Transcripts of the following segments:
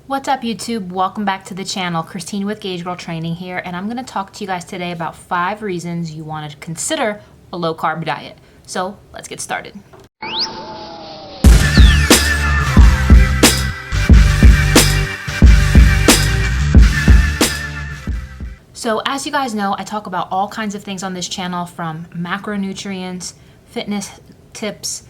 What's up YouTube? Welcome back to the channel. Christine with Gauge Girl Training here, and I'm going to talk to you guys today about 5 reasons you want to consider a low carb diet. So let's get started. So as you guys know, I talk about all kinds of things on this channel, from macronutrients, fitness tips,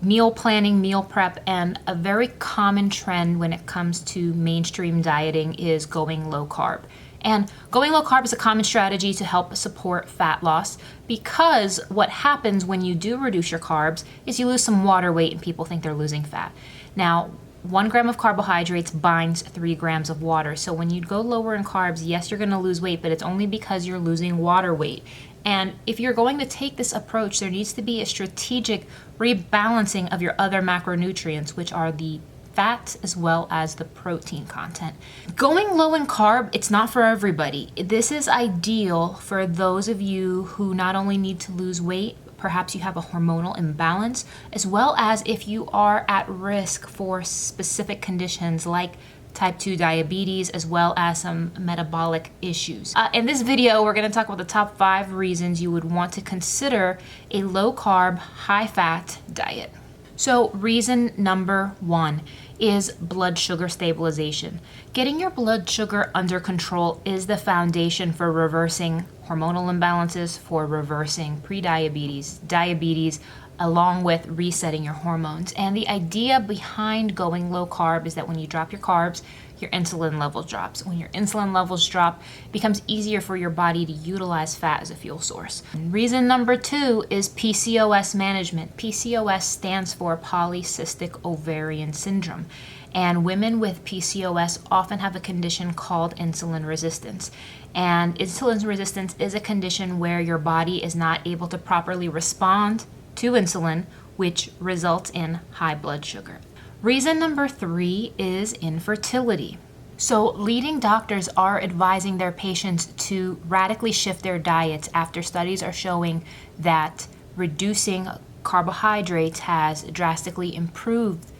meal planning, meal prep, and a very common trend when it comes to mainstream dieting is going low carb. And going low carb is a common strategy to help support fat loss, because what happens when you do reduce your carbs is you lose some water weight and people think they're losing fat. Now, 1 gram of carbohydrates binds 3 grams of water. So when you go lower in carbs, yes, you're going to lose weight, but it's only because you're losing water weight. And if you're going to take this approach, there needs to be a strategic rebalancing of your other macronutrients, which are the fats as well as the protein content. Going low in carb, it's not for everybody. This is ideal for those of you who not only need to lose weight, perhaps you have a hormonal imbalance, as well as if you are at risk for specific conditions like type 2 diabetes, as well as some metabolic issues. In this video, we're going to talk about the top 5 reasons you would want to consider a low carb, high fat diet. So reason number 1 is blood sugar stabilization. Getting your blood sugar under control is the foundation for reversing hormonal imbalances, for reversing prediabetes, diabetes, along with resetting your hormones. And the idea behind going low carb is that when you drop your carbs, your insulin levels drops. When your insulin levels drop, it becomes easier for your body to utilize fat as a fuel source. And reason number 2 is PCOS management. PCOS stands for polycystic ovarian syndrome. And women with PCOS often have a condition called insulin resistance. And insulin resistance is a condition where your body is not able to properly respond to insulin, which results in high blood sugar. Reason number 3 is infertility. So leading doctors are advising their patients to radically shift their diets after studies are showing that reducing carbohydrates has drastically improved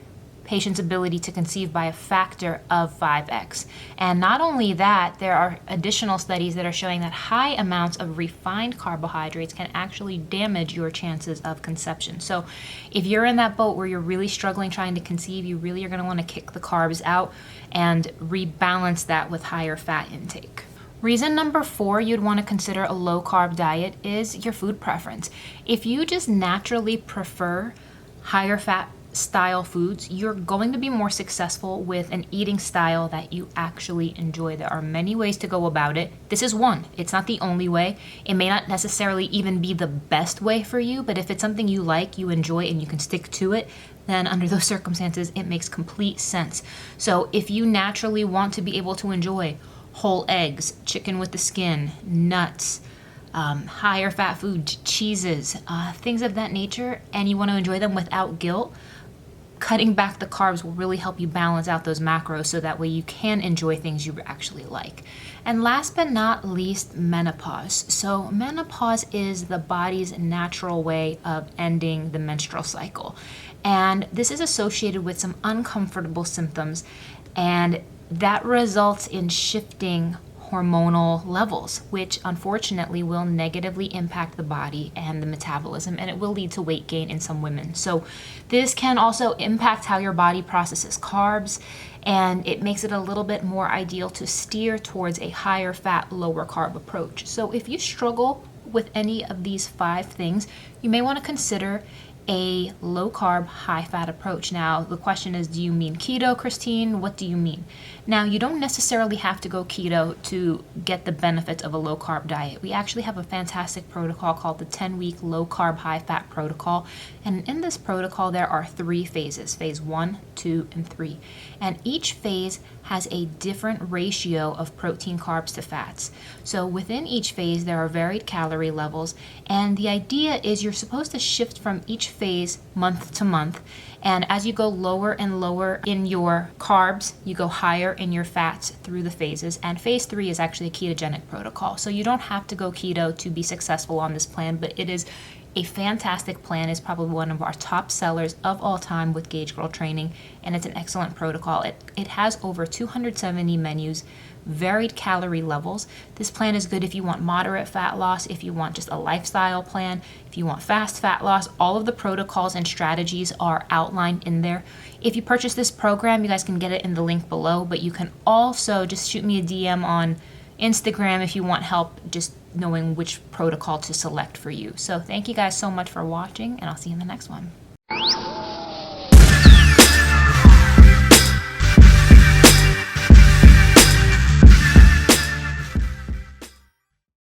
patients' ability to conceive by a factor of 5x. And not only that, there are additional studies that are showing that high amounts of refined carbohydrates can actually damage your chances of conception. So if you're in that boat where you're really struggling trying to conceive, you really are going to want to kick the carbs out and rebalance that with higher fat intake. Reason number 4 you'd want to consider a low carb diet is your food preference. If you just naturally prefer higher fat style foods, you're going to be more successful with an eating style that you actually enjoy. There are many ways to go about it. This is one. It's not the only way. It may not necessarily even be the best way for you, but if it's something you like, you enjoy, and you can stick to it, then under those circumstances, it makes complete sense. So if you naturally want to be able to enjoy whole eggs, chicken with the skin, nuts, higher fat food, cheeses, things of that nature, and you want to enjoy them without guilt, cutting back the carbs will really help you balance out those macros so that way you can enjoy things you actually like. And last but not least, menopause. So menopause is the body's natural way of ending the menstrual cycle. And this is associated with some uncomfortable symptoms, and that results in shifting hormonal levels, which unfortunately will negatively impact the body and the metabolism, and it will lead to weight gain in some women. So this can also impact how your body processes carbs, and it makes it a little bit more ideal to steer towards a higher fat, lower carb approach. So if you struggle with any of these 5 things, you may want to consider a low carb, high fat approach. Now, the question is, do you mean keto, Christine? What do you mean? Now, you don't necessarily have to go keto to get the benefits of a low carb diet. We actually have a fantastic protocol called the 10-week low carb, high fat protocol. And in this protocol, there are 3 phases, phase 1, 2, and 3. And each phase has a different ratio of protein, carbs to fats. So within each phase, there are varied calorie levels. And the idea is you're supposed to shift from each phase month to month. And as you go lower and lower in your carbs, you go higher in your fats through the phases. And phase 3 is actually a ketogenic protocol. So you don't have to go keto to be successful on this plan, but it is a fantastic plan. Is probably one of our top sellers of all time with Gauge Girl Training, and it's an excellent protocol. It has over 270 menus, varied calorie levels. This plan is good if you want moderate fat loss, if you want just a lifestyle plan, if you want fast fat loss. All of the protocols and strategies are outlined in there. If you purchase this program, you guys can get it in the link below, but you can also just shoot me a DM on Instagram if you want help just knowing which protocol to select for you. So thank you guys so much for watching, and I'll see you in the next one.